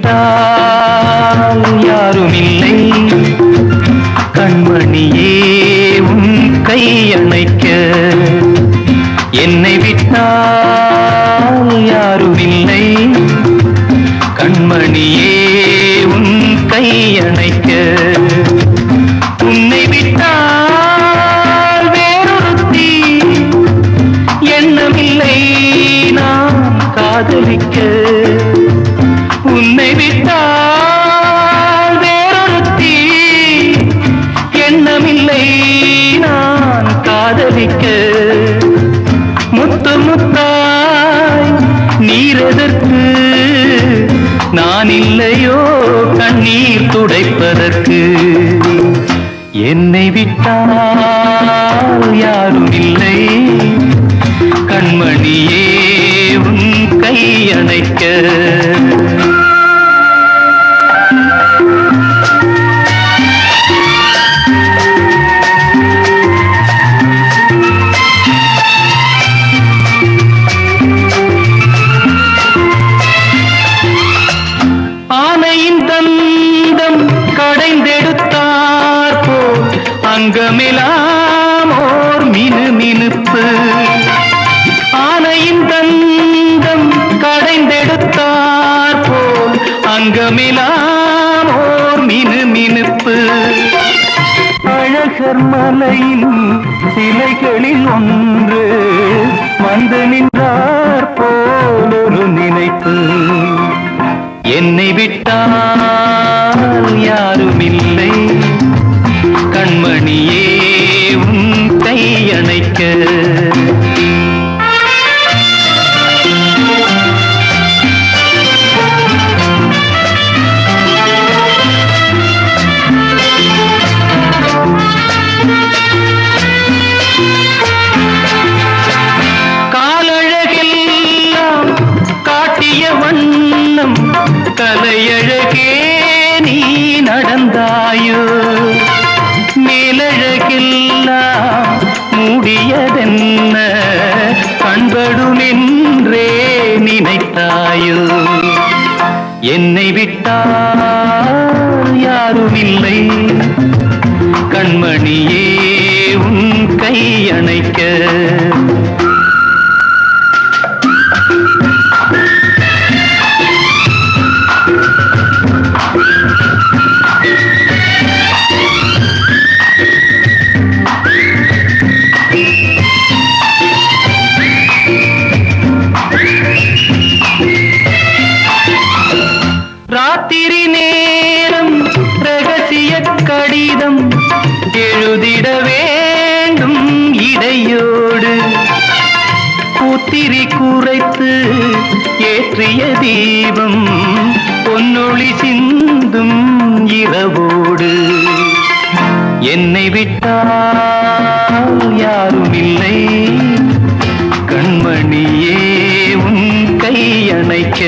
விட்டால் யாரும் இல்லை, கண்மணியே உன் கை அணைக்க. என்னை விட்டால் யாரும் இல்லை, கண்மணியே உன் கை அணைக்க. உன்னை விட்டால் வேறொருத்தி, எண்ணமில்லை நான் காதலிக்க. உன்னை விட்டால் வேறொருத்தி, எண்ணமில்லை நான் காதலிக்க. முத்து முத்தாய் நீரெதற்கு, நான் இல்லையோ கண்ணீர் துடைப்பதற்கு. என்னை விட்டால் யாரும் இல்லை, கண்மணியே உன் கை அணைக்க. ஆனையின் தந்தம் கடைந்தெடுத்தார் போல் அங்கமெல்லாம் ஓர் மினுமினுப்பு. ஆனையின் தந்தம் கடைந்தெடுத்தார் போல் அங்கமெல்லாம் ஓர் மினுமினுப்பு. அழகர் மலையின் சிலைகளில் ஒன்று வந்து நின்றார் போல் ஒரு நினைப்பு. என்னை விட்டால் யாரும் இல்லை, கண்மணியே உன் கை அணைக்க. காலழகெல்லாம் காட்டிய வண்ணம் கலையழகே நீ நடந்தாயோ. மேலழகெல்லாம் மூடியதென்ன கண்படுமென்றே நினைத்தாயோ. என்னை விட்டால் யாரும் இல்லை, கண்மணியே உன் கை அணைக்க. ராத்திரி நேரம் ரகசிய கடிதம் எழுதிட வேண்டும் இடையோடு. பூத்திரி குறைத்து ஏற்றிய தீபம் பொன்னொளி சிந்தும் இரவோடு. என்னை விட்டால் யாரும் இல்லை, கண்மணியே உன் கை அணைக்க.